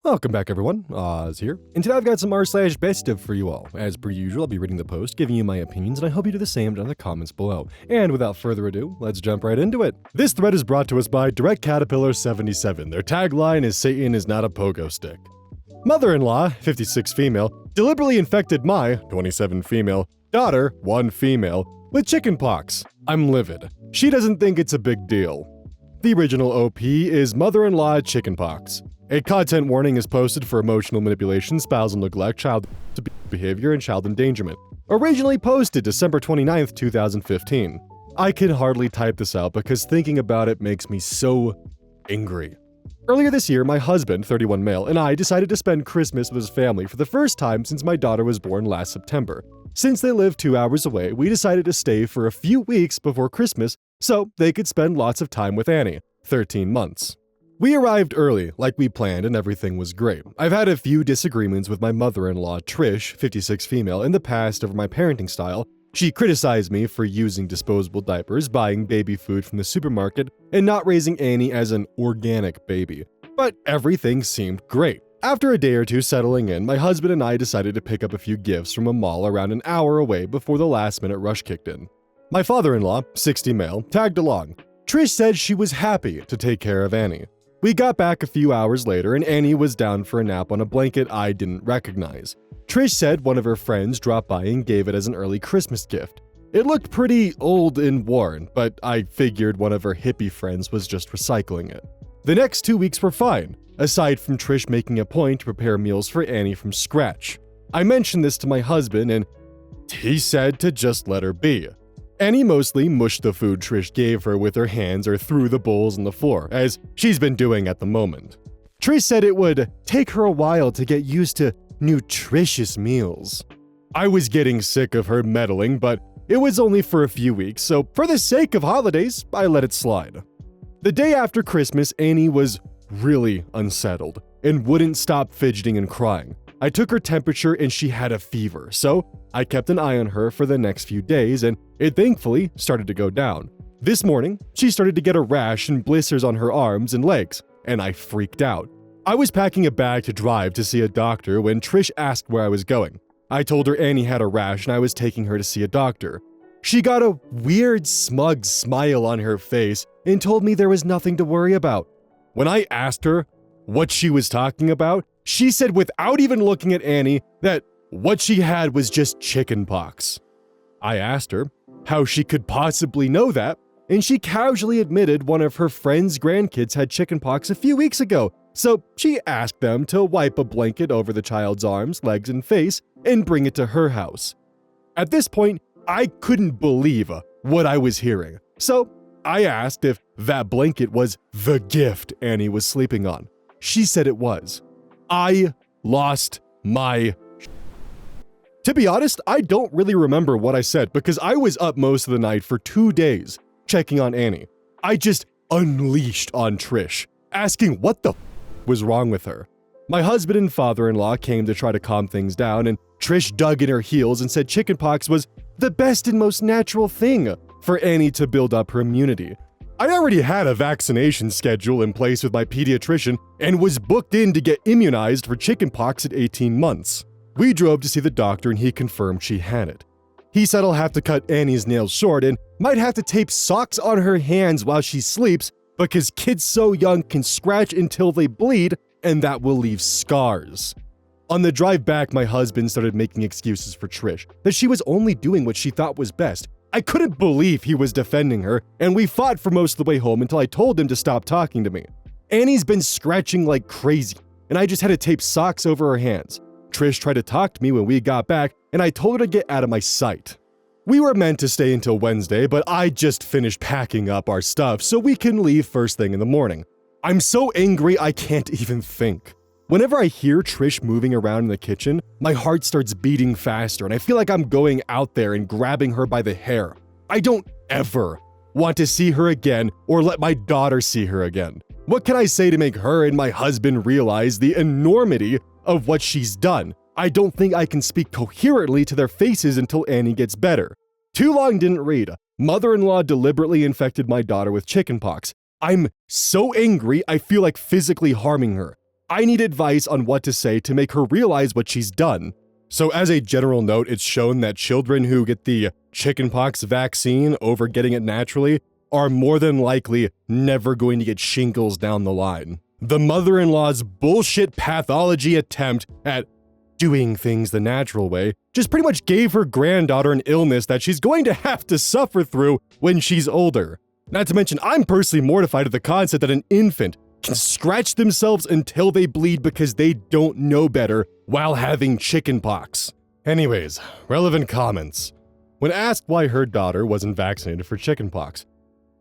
Welcome back, everyone. Oz here, and today I've got some r/BestOf for you all. As per usual, I'll be reading the post, giving you my opinions, and I hope you do the same down in the comments below. And without further ado, let's jump right into it. This thread is brought to us by Direct Caterpillar 77. Their tagline is "Satan is not a pogo stick." Mother-in-law, 56 female, deliberately infected my, 27 female, daughter, 1 female, with chickenpox. I'm livid. She doesn't think it's a big deal. The original OP is Mother-in-law chickenpox. A content warning is posted for emotional manipulation, spousal neglect, child behavior, and child endangerment. Originally posted December 29th, 2015. I can hardly type this out because thinking about it makes me so angry. Earlier this year, my husband, 31 male, and I decided to spend Christmas with his family for the first time since my daughter was born last September. Since they live 2 hours away, we decided to stay for a few weeks before Christmas so they could spend lots of time with Annie, 13 months. We arrived early, like we planned, and everything was great. I've had a few disagreements with my mother-in-law, Trish, 56 female, in the past over my parenting style. She criticized me for using disposable diapers, buying baby food from the supermarket, and not raising Annie as an organic baby. But everything seemed great. After a day or two settling in, my husband and I decided to pick up a few gifts from a mall around an hour away before the last-minute rush kicked in. My father-in-law, 60 male, tagged along. Trish said she was happy to take care of Annie. We got back a few hours later and Annie was down for a nap on a blanket I didn't recognize. Trish said one of her friends dropped by and gave it as an early Christmas gift. It looked pretty old and worn, but I figured one of her hippie friends was just recycling it. The next 2 weeks were fine, aside from Trish making a point to prepare meals for Annie from scratch. I mentioned this to my husband and he said to just let her be. Annie mostly mushed the food Trish gave her with her hands or threw the bowls on the floor, as she's been doing at the moment. Trish said it would take her a while to get used to nutritious meals. I was getting sick of her meddling, but it was only for a few weeks, so for the sake of holidays, I let it slide. The day after Christmas, Annie was really unsettled and wouldn't stop fidgeting and crying. I took her temperature and she had a fever, so I kept an eye on her for the next few days and it thankfully started to go down. This morning, she started to get a rash and blisters on her arms and legs, and I freaked out. I was packing a bag to drive to see a doctor when Trish asked where I was going. I told her Annie had a rash and I was taking her to see a doctor. She got a weird smug smile on her face and told me there was nothing to worry about. When I asked her what she was talking about, she said without even looking at Annie that what she had was just chickenpox. I asked her how she could possibly know that, and she casually admitted one of her friend's grandkids had chickenpox a few weeks ago, so she asked them to wipe a blanket over the child's arms, legs, and face and bring it to her house. At this point, I couldn't believe what I was hearing, so I asked if that blanket was the gift Annie was sleeping on. She said it was. I lost my To be honest, I don't really remember what I said because I was up most of the night for 2 days checking on Annie. I just unleashed on Trish, asking what the was wrong with her. My husband and father-in-law came to try to calm things down and Trish dug in her heels and said chickenpox was the best and most natural thing for Annie to build up her immunity. I already had a vaccination schedule in place with my pediatrician and was booked in to get immunized for chickenpox at 18 months. We drove to see the doctor and he confirmed she had it. He said I'll have to cut Annie's nails short and might have to tape socks on her hands while she sleeps because kids so young can scratch until they bleed and that will leave scars. On the drive back, my husband started making excuses for Trish, that she was only doing what she thought was best. I couldn't believe he was defending her, and we fought for most of the way home until I told him to stop talking to me. Annie's been scratching like crazy, and I just had to tape socks over her hands. Trish tried to talk to me when we got back, and I told her to get out of my sight. We were meant to stay until Wednesday, but I just finished packing up our stuff so we can leave first thing in the morning. I'm so angry I can't even think. Whenever I hear Trish moving around in the kitchen, my heart starts beating faster and I feel like I'm going out there and grabbing her by the hair. I don't ever want to see her again or let my daughter see her again. What can I say to make her and my husband realize the enormity of what she's done? I don't think I can speak coherently to their faces until Annie gets better. Too long didn't read. Mother-in-law deliberately infected my daughter with chickenpox. I'm so angry I feel like physically harming her. I need advice on what to say to make her realize what she's done. So as a general note, it's shown that children who get the chickenpox vaccine over getting it naturally are more than likely never going to get shingles down the line. The mother-in-law's bullshit pathology attempt at doing things the natural way just pretty much gave her granddaughter an illness that she's going to have to suffer through when she's older. Not to mention, I'm personally mortified at the concept that an infant can scratch themselves until they bleed because they don't know better while having chickenpox. Anyways, relevant comments. When asked why her daughter wasn't vaccinated for chickenpox,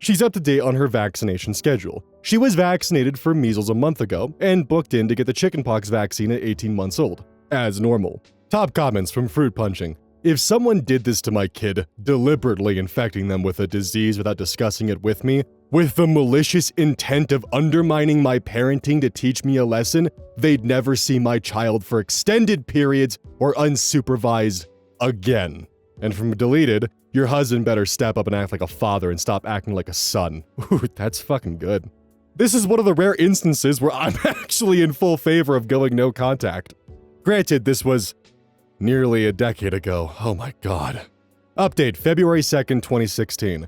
she's up to date on her vaccination schedule. She was vaccinated for measles a month ago and booked in to get the chickenpox vaccine at 18 months old, as normal. Top comments from Fruit Punching. If someone did this to my kid, deliberately infecting them with a disease without discussing it with me, with the malicious intent of undermining my parenting to teach me a lesson, they'd never see my child for extended periods or unsupervised again. And from deleted, your husband better step up and act like a father and stop acting like a son. Ooh, that's fucking good. This is one of the rare instances where I'm actually in full favor of going no contact. Granted, this was nearly a decade ago. Oh my god. Update February 2nd, 2016.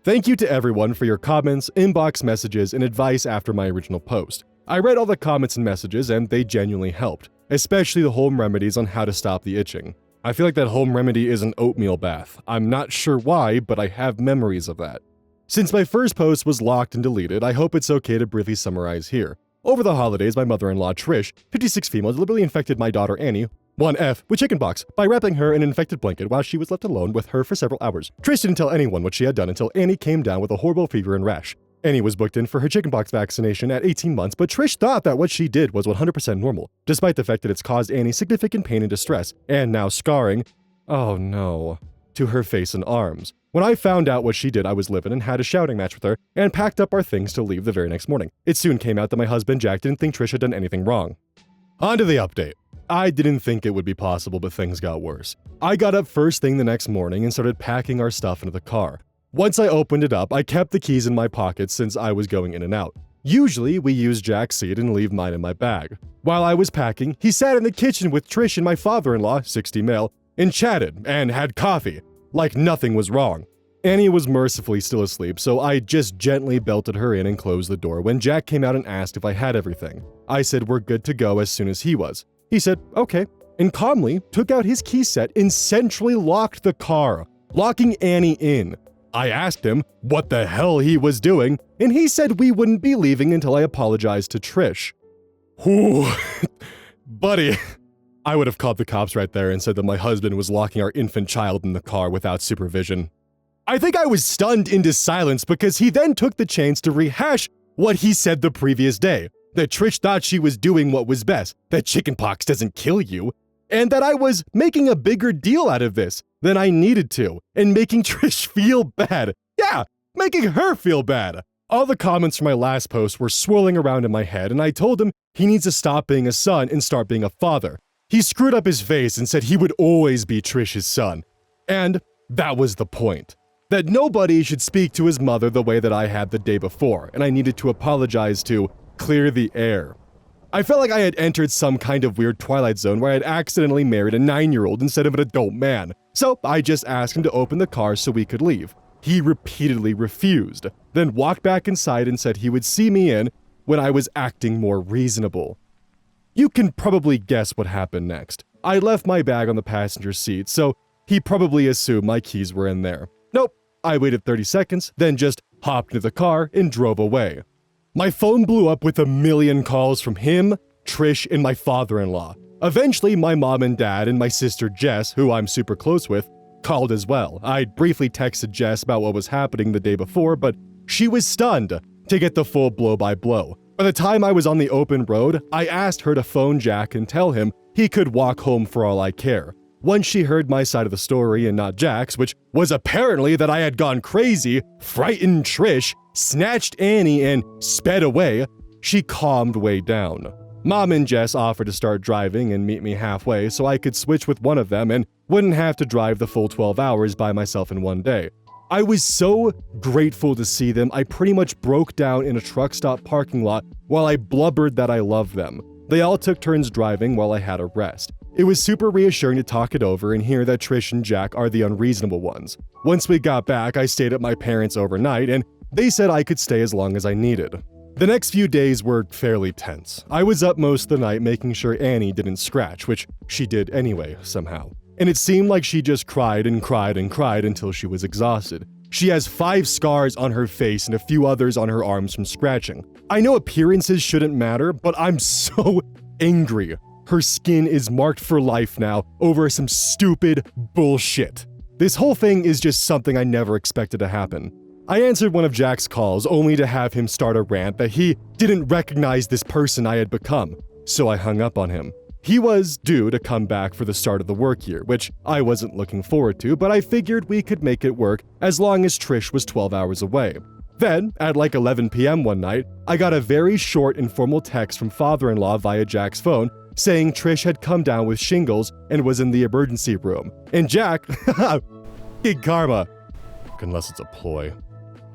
Thank you to everyone for your comments, inbox messages, and advice after my original post. I read all the comments and messages and they genuinely helped, especially the home remedies on how to stop the itching. I feel like that home remedy is an oatmeal bath. I'm not sure why, but I have memories of that. Since my first post was locked and deleted, I hope it's okay to briefly summarize here. Over the holidays, my mother-in-law Trish, 56 female, deliberately infected my daughter Annie, 1F, with chickenpox by wrapping her in an infected blanket while she was left alone with her for several hours. Trish didn't tell anyone what she had done until Annie came down with a horrible fever and rash. Annie was booked in for her chickenpox vaccination at 18 months, but Trish thought that what she did was 100% normal, despite the fact that it's caused Annie significant pain and distress, and now scarring, oh no, to her face and arms. When I found out what she did, I was livid and had a shouting match with her, and packed up our things to leave the very next morning. It soon came out that my husband Jack didn't think Trish had done anything wrong. On to the update. I didn't think it would be possible, but things got worse. I got up first thing the next morning and started packing our stuff into the car. Once I opened it up, I kept the keys in my pockets since I was going in and out. Usually, we use Jack's seat and leave mine in my bag. While I was packing, he sat in the kitchen with Trish and my father-in-law, 60 male, and chatted and had coffee, like nothing was wrong. Annie was mercifully still asleep, so I just gently belted her in and closed the door when Jack came out and asked if I had everything. I said we're good to go as soon as he was. He said, okay, and calmly took out his key set and centrally locked the car, locking Annie in. I asked him what the hell he was doing, and he said we wouldn't be leaving until I apologized to Trish. Ooh, buddy. I would have called the cops right there and said that my husband was locking our infant child in the car without supervision. I think I was stunned into silence because he then took the chance to rehash what he said the previous day. That Trish thought she was doing what was best, that chickenpox doesn't kill you, and that I was making a bigger deal out of this than I needed to, and making Trish feel bad. Yeah, making her feel bad. All the comments from my last post were swirling around in my head, and I told him he needs to stop being a son and start being a father. He screwed up his face and said he would always be Trish's son. And that was the point. That nobody should speak to his mother the way that I had the day before, and I needed to apologize to clear the air. I felt like I had entered some kind of weird Twilight Zone where I had accidentally married a 9-year-old instead of an adult man. So I just asked him to open the car so we could leave. He repeatedly refused, then walked back inside and said he would see me in when I was acting more reasonable. You can probably guess what happened next. I left my bag on the passenger seat, so he probably assumed my keys were in there. Nope. I waited 30 seconds, then just hopped into the car and drove away. My phone blew up with a million calls from him, Trish, and my father-in-law. Eventually, my mom and dad and my sister Jess, who I'm super close with, called as well. I briefly texted Jess about what was happening the day before, but she was stunned to get the full blow-by-blow. By the time I was on the open road, I asked her to phone Jack and tell him he could walk home for all I care. Once she heard my side of the story and not Jack's, which was apparently that I had gone crazy, frightened Trish, snatched Annie, and sped away, she calmed way down. Mom and Jess offered to start driving and meet me halfway so I could switch with one of them and wouldn't have to drive the full 12 hours by myself in one day. I was so grateful to see them, I pretty much broke down in a truck stop parking lot while I blubbered that I loved them. They all took turns driving while I had a rest. It was super reassuring to talk it over and hear that Trish and Jack are the unreasonable ones. Once we got back, I stayed at my parents' overnight, and they said I could stay as long as I needed. The next few days were fairly tense. I was up most of the night making sure Annie didn't scratch, which she did anyway, somehow. And it seemed like she just cried and cried and cried until she was exhausted. She has 5 scars on her face and a few others on her arms from scratching. I know appearances shouldn't matter, but I'm so angry. Her skin is marked for life now over some stupid bullshit. This whole thing is just something I never expected to happen. I answered one of Jack's calls only to have him start a rant that he didn't recognize this person I had become, so I hung up on him. He was due to come back for the start of the work year, which I wasn't looking forward to, but I figured we could make it work as long as Trish was 12 hours away. Then, at like 11 p.m. one night, I got a very short informal text from father-in-law via Jack's phone saying Trish had come down with shingles and was in the emergency room. And Jack, big karma, unless it's a ploy,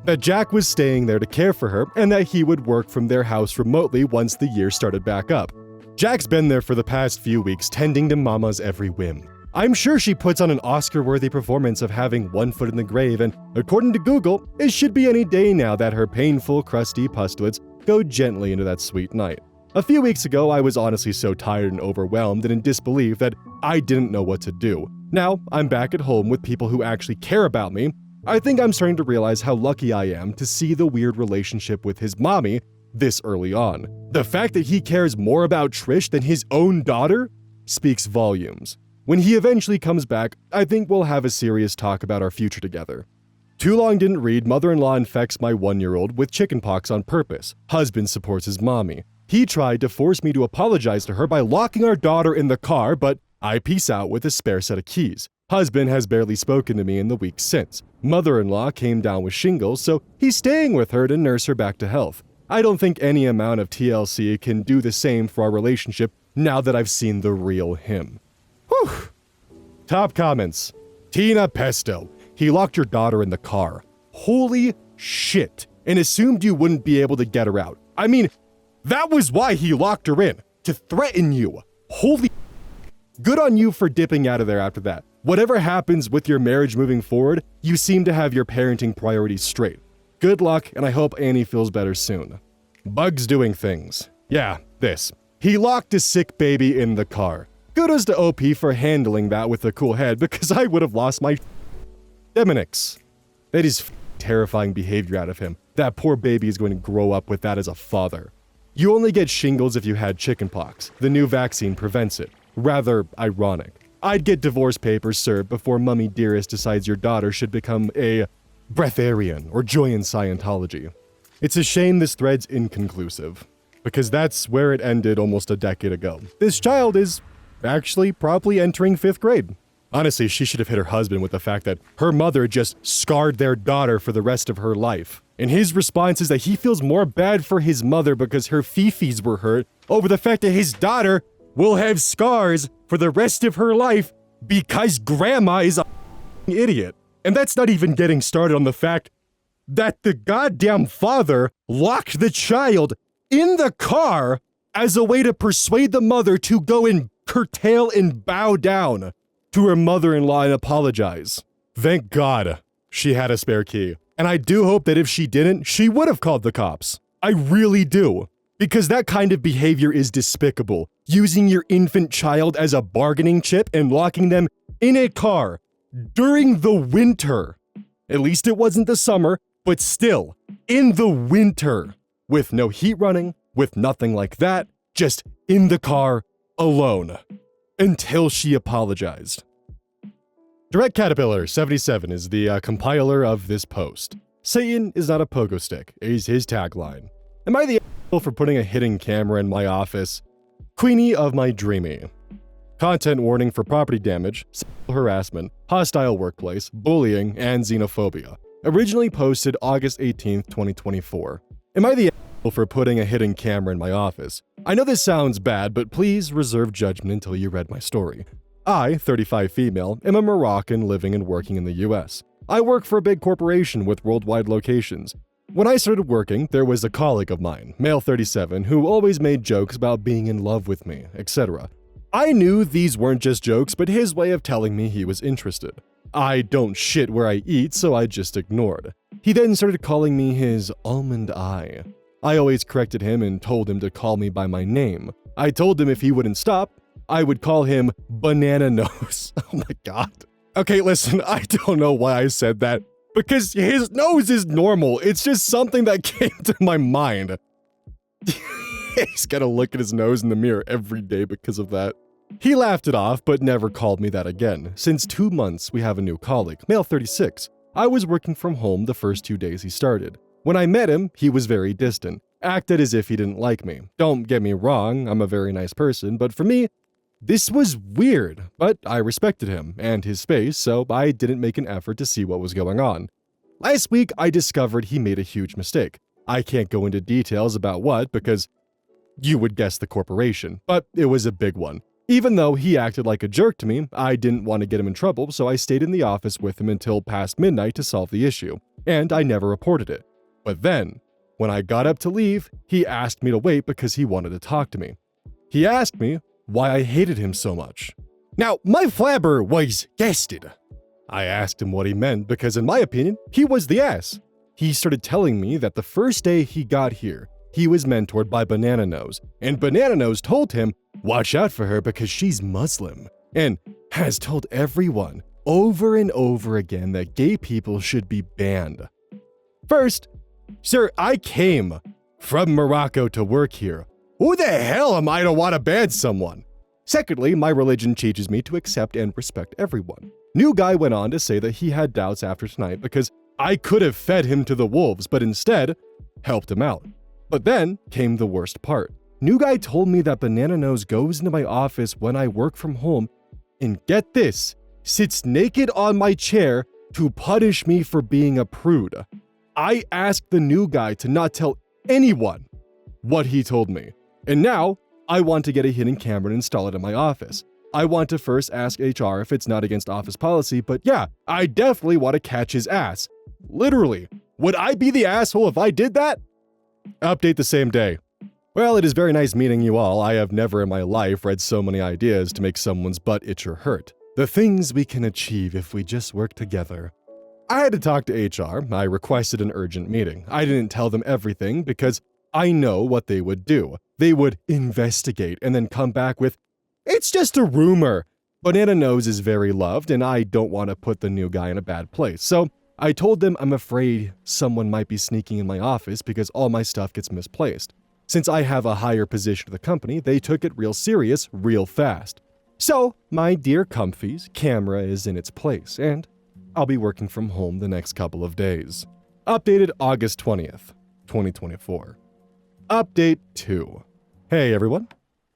that Jack was staying there to care for her and that he would work from their house remotely once the year started back up. Jack's been there for the past few weeks tending to Mama's every whim. I'm sure she puts on an Oscar-worthy performance of having one foot in the grave, and according to Google, it should be any day now that her painful, crusty pustulates go gently into that sweet night. A few weeks ago, I was honestly so tired and overwhelmed and in disbelief that I didn't know what to do. Now, I'm back at home with people who actually care about me. I think I'm starting to realize how lucky I am to see the weird relationship with his mommy this early on. The fact that he cares more about Trish than his own daughter speaks volumes. When he eventually comes back, I think we'll have a serious talk about our future together. Too long didn't read, mother-in-law infects my 1-year-old with chickenpox on purpose. Husband supports his mommy. He tried to force me to apologize to her by locking our daughter in the car, but I peace out with a spare set of keys. Husband has barely spoken to me in the weeks since. Mother-in-law came down with shingles, so he's staying with her to nurse her back to health. I don't think any amount of TLC can do the same for our relationship now that I've seen the real him. Whew. Top comments. Tina Pesto. He locked your daughter in the car. Holy shit. And assumed you wouldn't be able to get her out. I mean, that was why he locked her in. To threaten you. Holy. Good on you for dipping out of there after that. Whatever happens with your marriage moving forward, you seem to have your parenting priorities straight. Good luck, and I hope Annie feels better soon. Bugs doing things. Yeah, this. He locked a sick baby in the car. Kudos to OP for handling that with a cool head, because I would have lost my Demonix. That is terrifying behavior out of him. That poor baby is going to grow up with that as a father. You only get shingles if you had chickenpox. The new vaccine prevents it. Rather ironic. I'd get divorce papers served before Mummy Dearest decides your daughter should become a breatharian or join Scientology. It's a shame this thread's inconclusive, because that's where it ended almost a decade ago. This child is actually probably entering 5th grade. Honestly, she should have hit her husband with the fact that her mother just scarred their daughter for the rest of her life. And his response is that he feels more bad for his mother because her fifis were hurt over the fact that his daughter will have scars for the rest of her life because grandma is a idiot. And that's not even getting started on the fact that the goddamn father locked the child in the car as a way to persuade the mother to go and curtail and bow down to her mother-in-law and apologize. Thank God she had a spare key. And I do hope that if she didn't, she would have called the cops. I really do. Because that kind of behavior is despicable. Using your infant child as a bargaining chip and locking them in a car during the winter. At least it wasn't the summer, but still, in the winter. With no heat running, with nothing like that, just in the car, alone. Until she apologized. Direct Caterpillar 77 is the compiler of this post. Satan is not a pogo stick, is his tagline. Am I the asshole for putting a hidden camera in my office? Queenie of my dreamy. Content warning for property damage, sexual harassment, hostile workplace, bullying, and xenophobia. Originally posted August 18th, 2024. Am I the asshole for putting a hidden camera in my office? I know this sounds bad, but please reserve judgment until you read my story. I, 35 female, am a Moroccan living and working in the US. I work for a big corporation with worldwide locations. When I started working, there was a colleague of mine, male 37, who always made jokes about being in love with me, etc. I knew these weren't just jokes, but his way of telling me he was interested. I don't shit where I eat, so I just ignored. He then started calling me his almond eye. I always corrected him and told him to call me by my name. I told him if he wouldn't stop, I would call him banana nose. Oh my god. Okay, listen, I don't know why I said that, because his nose is normal. It's just something that came to my mind. He's gotta look at his nose in the mirror every day because of that. He laughed it off, but never called me that again. Since 2 months, we have a new colleague, male 36. I was working from home the first 2 days he started. When I met him, he was very distant, acted as if he didn't like me. Don't get me wrong, I'm a very nice person, but for me, this was weird, but I respected him and his space, so I didn't make an effort to see what was going on. Last week, I discovered he made a huge mistake. I can't go into details about what because you would guess the corporation, but it was a big one. Even though he acted like a jerk to me, I didn't want to get him in trouble, so I stayed in the office with him until past midnight to solve the issue, and I never reported it. But then, when I got up to leave, he asked me to wait because he wanted to talk to me. He asked me why I hated him so much. Now, my flabber was guested. I asked him what he meant because in my opinion, he was the ass. He started telling me that the first day he got here, he was mentored by Banana Nose, and Banana Nose told him, watch out for her because she's Muslim, and has told everyone over and over again that gay people should be banned. First, sir, I came from Morocco to work here. Who the hell am I to want to ban someone? Secondly, my religion teaches me to accept and respect everyone. New guy went on to say that he had doubts after tonight because I could have fed him to the wolves, but instead helped him out. But then came the worst part. New guy told me that Banana Nose goes into my office when I work from home and get this, sits naked on my chair to punish me for being a prude. I asked the new guy to not tell anyone what he told me. And now, I want to get a hidden camera and install it in my office. I want to first ask HR if it's not against office policy, but yeah, I definitely want to catch his ass. Literally, would I be the asshole if I did that? Update the same day. Well, it is very nice meeting you all. I have never in my life read so many ideas to make someone's butt itch or hurt. The things we can achieve if we just work together. I had to talk to HR. I requested an urgent meeting. I didn't tell them everything because I know what they would do. They would investigate and then come back with, it's just a rumor. Banana Nose is very loved and I don't want to put the new guy in a bad place. So I told them I'm afraid someone might be sneaking in my office because all my stuff gets misplaced. Since I have a higher position in the company, they took it real serious, real fast. So, my dear comfies, camera is in its place, and I'll be working from home the next couple of days. Updated August 20th, 2024. Update 2. Hey everyone.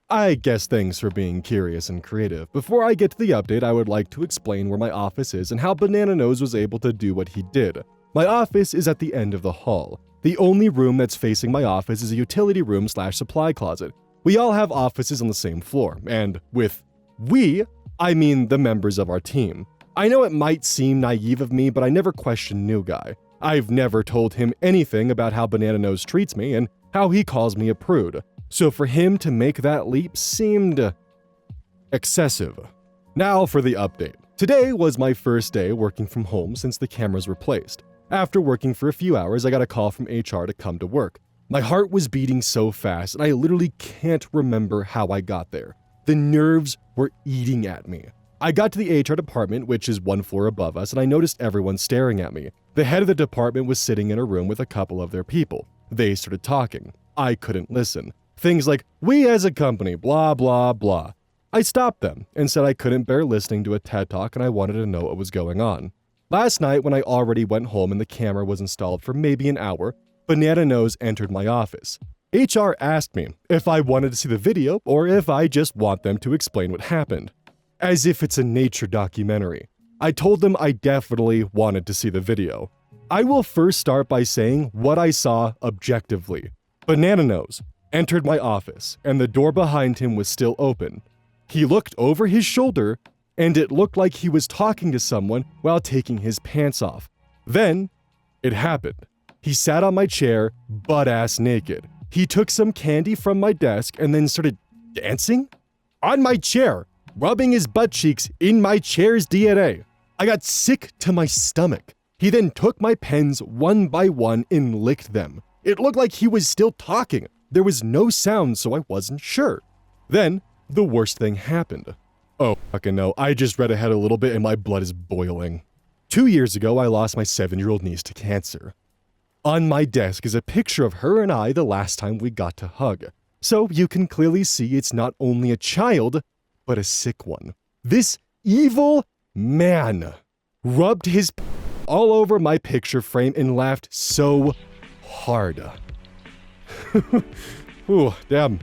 I guess thanks for being curious and creative. Before I get to the update, I would like to explain where my office is and how Banana Nose was able to do what he did. My office is at the end of the hall. The only room that's facing my office is a utility room / supply closet. We all have offices on the same floor, and with we, I mean the members of our team. I know it might seem naive of me, but I never questioned New Guy. I've never told him anything about how Banana Nose treats me and how he calls me a prude. So for him to make that leap seemed excessive. Now for the update. Today was my first day working from home since the cameras were placed. After working for a few hours, I got a call from HR to come to work. My heart was beating so fast, and I literally can't remember how I got there. The nerves were eating at me. I got to the HR department, which is one floor above us, and I noticed everyone staring at me. The head of the department was sitting in a room with a couple of their people. They started talking. I couldn't listen. Things like, we as a company, blah, blah, blah. I stopped them and said I couldn't bear listening to a TED Talk and I wanted to know what was going on. Last night, when I already went home and the camera was installed for maybe an hour, Banana Nose entered my office. HR asked me if I wanted to see the video or if I just want them to explain what happened. As if it's a nature documentary. I told them I definitely wanted to see the video. I will first start by saying what I saw objectively. Banana Nose entered my office and the door behind him was still open. He looked over his shoulder and it looked like he was talking to someone while taking his pants off. Then, it happened. He sat on my chair, butt-ass naked. He took some candy from my desk and then started dancing on my chair, rubbing his butt cheeks in my chair's DNA. I got sick to my stomach. He then took my pens one by one and licked them. It looked like he was still talking. There was no sound, so I wasn't sure. Then, the worst thing happened. Oh, fucking no, I just read ahead a little bit and my blood is boiling. 2 years ago, I lost my 7-year-old niece to cancer. On my desk is a picture of her and I the last time we got to hug. So you can clearly see it's not only a child, but a sick one. This evil man rubbed his all over my picture frame and laughed so hard. Ooh, damn.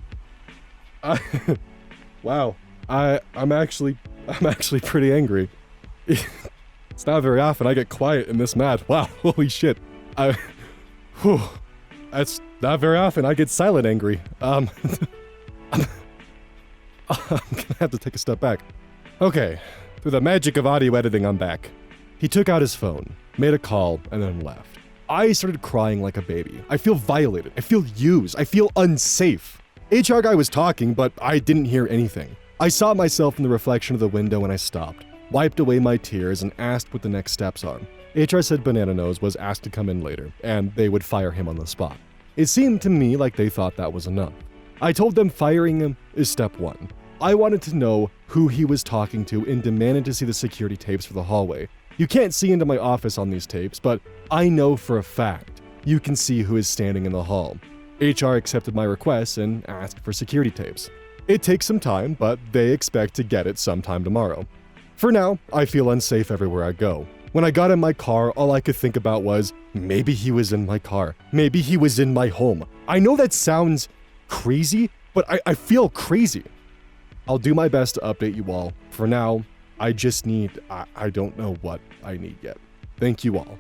Wow. I'm actually pretty angry. It's not very often I get quiet and this mad. Wow, holy shit. That's not very often I get silent angry. I'm gonna have to take a step back. Okay, through the magic of audio editing, I'm back. He took out his phone, made a call, and then left. I started crying like a baby. I feel violated. I feel used. I feel unsafe. HR guy was talking, but I didn't hear anything. I saw myself in the reflection of the window and I stopped, wiped away my tears, and asked what the next steps are. HR said Banana Nose was asked to come in later, and they would fire him on the spot. It seemed to me like they thought that was enough. I told them firing him is step one. I wanted to know who he was talking to and demanded to see the security tapes for the hallway. You can't see into my office on these tapes, but I know for a fact you can see who is standing in the hall. HR accepted my request and asked for security tapes. It takes some time, but they expect to get it sometime tomorrow. For now, I feel unsafe everywhere I go. When I got in my car, all I could think about was, maybe he was in my car. Maybe he was in my home. I know that sounds crazy, but I feel crazy. I'll do my best to update you all. For now, I just need, I don't know what I need yet. Thank you all.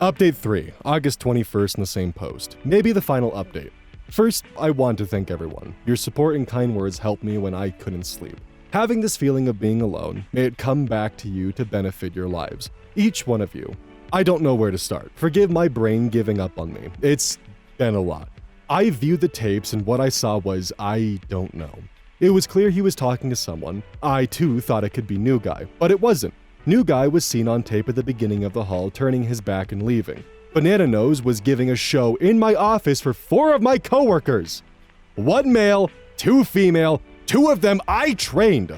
Update 3, August 21st in the same post. Maybe the final update. First, I want to thank everyone. Your support and kind words helped me when I couldn't sleep. Having this feeling of being alone, may it come back to you to benefit your lives. Each one of you. I don't know where to start. Forgive my brain giving up on me. It's been a lot. I viewed the tapes and what I saw was, I don't know. It was clear he was talking to someone. I too thought it could be New Guy, but it wasn't. New Guy was seen on tape at the beginning of the hall turning his back and leaving. Banana Nose was giving a show in my office for 4 of my coworkers. 1 male, 2 female, 2 of them I trained.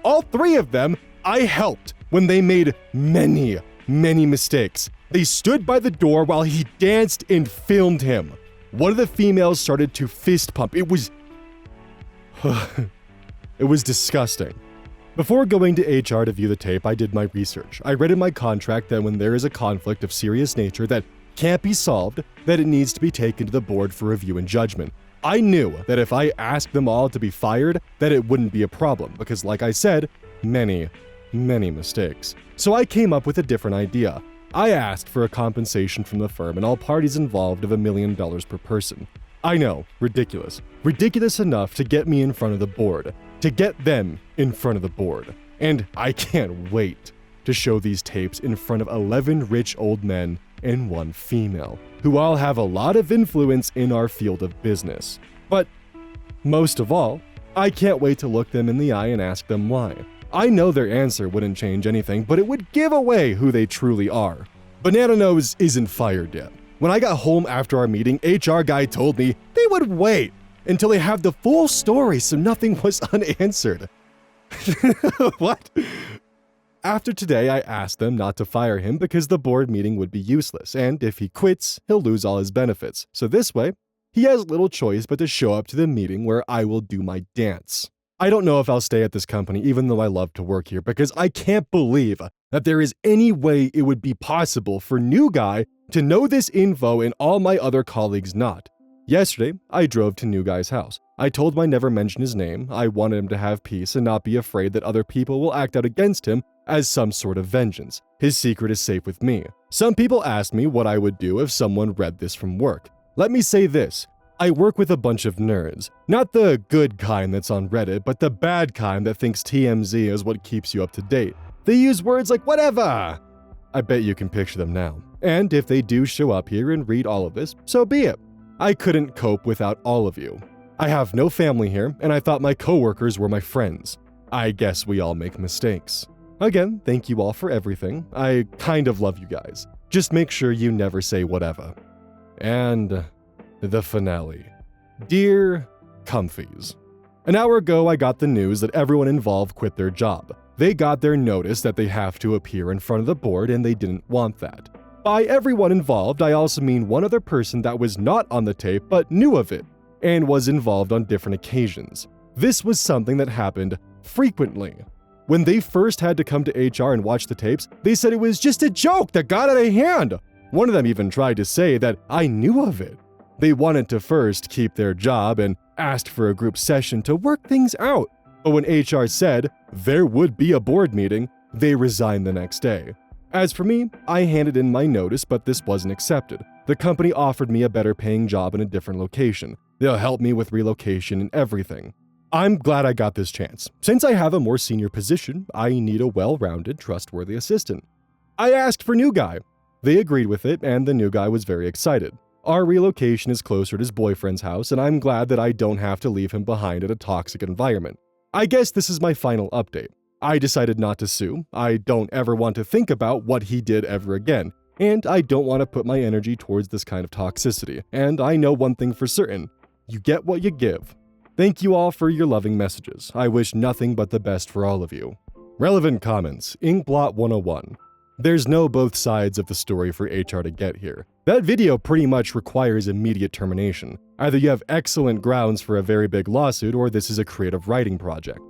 All 3 of them I helped when they made many mistakes. They stood by the door while he danced and filmed him. One of the females started to fist pump. It was disgusting. Before going to HR to view the tape, I did my research. I read in my contract that when there is a conflict of serious nature that can't be solved, that it needs to be taken to the board for review and judgment. I knew that if I asked them all to be fired, that it wouldn't be a problem, because like I said, many mistakes. So I came up with a different idea. I asked for a compensation from the firm and all parties involved of $1 million per person. I know, ridiculous. Ridiculous enough to get me in front of the board. To get them in front of the board. And I can't wait to show these tapes in front of 11 rich old men and 1 female, who all have a lot of influence in our field of business. But most of all, I can't wait to look them in the eye and ask them why. I know their answer wouldn't change anything, but it would give away who they truly are. Banana Nose isn't fired yet. When I got home after our meeting, HR guy told me they would wait until they have the full story so nothing was unanswered. What? After today, I asked them not to fire him because the board meeting would be useless, and if he quits, he'll lose all his benefits. So this way, he has little choice but to show up to the meeting where I will do my dance. I don't know if I'll stay at this company even though I love to work here because I can't believe that there is any way it would be possible for New Guy to know this info and all my other colleagues not. Yesterday, I drove to New Guy's house. I told him I never mention his name. I wanted him to have peace and not be afraid that other people will act out against him as some sort of vengeance. His secret is safe with me. Some people asked me what I would do if someone read this from work. Let me say this. I work with a bunch of nerds. Not the good kind that's on Reddit, but the bad kind that thinks TMZ is what keeps you up to date. They use words like whatever. I bet you can picture them now. And if they do show up here and read all of this, so be it. I couldn't cope without all of you. I have no family here, and I thought my coworkers were my friends. I guess we all make mistakes. Again, thank you all for everything. I kind of love you guys. Just make sure you never say whatever. And the finale. Dear Comfies. An hour ago, I got the news that everyone involved quit their job. They got their notice that they have to appear in front of the board, and they didn't want that. By everyone involved, I also mean one other person that was not on the tape but knew of it, and was involved on different occasions. This was something that happened frequently. When they first had to come to HR and watch the tapes, they said it was just a joke that got out of hand. One of them even tried to say that I knew of it. They wanted to first keep their job and asked for a group session to work things out. But when HR said there would be a board meeting, they resigned the next day. As for me, I handed in my notice, but this wasn't accepted. The company offered me a better paying job in a different location. They'll help me with relocation and everything. I'm glad I got this chance. Since I have a more senior position, I need a well-rounded, trustworthy assistant. I asked for new guy. They agreed with it, and the new guy was very excited. Our relocation is closer to his boyfriend's house, and I'm glad that I don't have to leave him behind at a toxic environment. I guess this is my final update. I decided not to sue. I don't ever want to think about what he did ever again, and I don't want to put my energy towards this kind of toxicity. And I know one thing for certain. You get what you give. Thank you all for your loving messages. I wish nothing but the best for all of you. Relevant comments. Inkblot 101. There's no both sides of the story for HR to get here. That video pretty much requires immediate termination. Either you have excellent grounds for a very big lawsuit, or this is a creative writing project.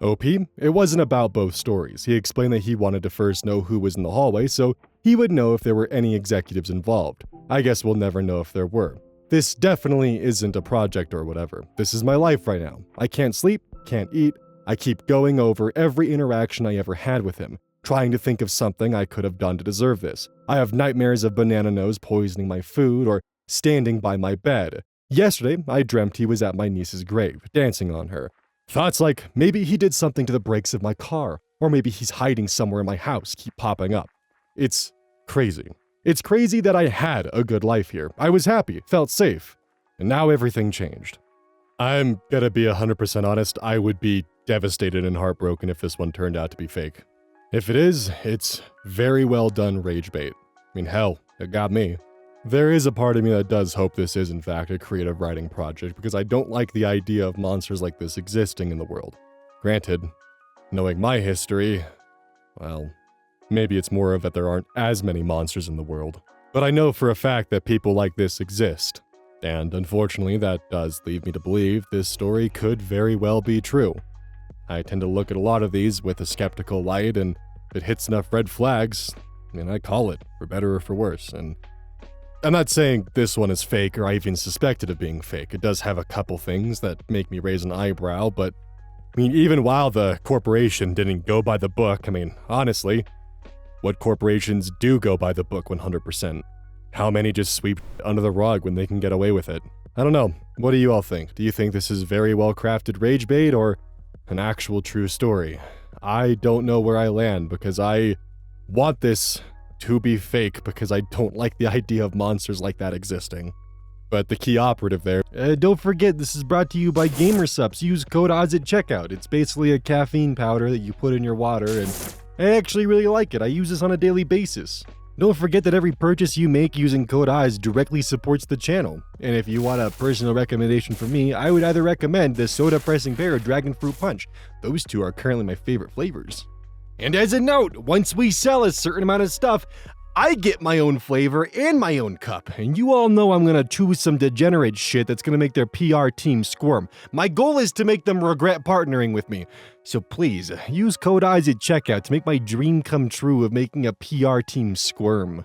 OP, it wasn't about both stories. He explained that he wanted to first know who was in the hallway so he would know if there were any executives involved. I guess we'll never know if there were. This definitely isn't a project or whatever. This is my life right now. I can't sleep, can't eat. I keep going over every interaction I ever had with him, trying to think of something I could have done to deserve this. I have nightmares of Banana Nose poisoning my food or standing by my bed. Yesterday, I dreamt he was at my niece's grave, dancing on her. Thoughts like maybe he did something to the brakes of my car, or maybe he's hiding somewhere in my house keep popping up. It's crazy. It's crazy that I had a good life here. I was happy, felt safe, and now everything changed. I'm gonna be 100% honest, I would be devastated and heartbroken if this one turned out to be fake. If it is, it's very well done rage bait. I mean, hell, it got me. There is a part of me that does hope this is in fact a creative writing project because I don't like the idea of monsters like this existing in the world. Granted, knowing my history, well, maybe it's more of that there aren't as many monsters in the world. But I know for a fact that people like this exist. And unfortunately, that does lead me to believe this story could very well be true. I tend to look at a lot of these with a skeptical light, and if it hits enough red flags, I call it, for better or for worse. And I'm not saying this one is fake or I even suspect it of being fake. It does have a couple things that make me raise an eyebrow, but even while the corporation didn't go by the book, honestly, what corporations do go by the book 100%? How many just sweep under the rug when they can get away with it? I don't know. What do you all think? Do you think this is very well crafted rage bait or an actual true story? I don't know where I land because I want this to be fake because I don't like the idea of monsters like that existing. But the key operative there, don't forget this is brought to you by GamerSupps. Use code ODDS at checkout. It's basically a caffeine powder that you put in your water, and I actually really like it. I use this on a daily basis. Don't forget that every purchase you make using code ODDS directly supports the channel. And if you want a personal recommendation from me, I would either recommend the Soda Pressing Pear or Dragon Fruit Punch. Those two are currently my favorite flavors. And as a note, once we sell a certain amount of stuff, I get my own flavor and my own cup. And you all know I'm gonna choose some degenerate shit that's gonna make their PR team squirm. My goal is to make them regret partnering with me. So please, use code ODDS at checkout to make my dream come true of making a PR team squirm.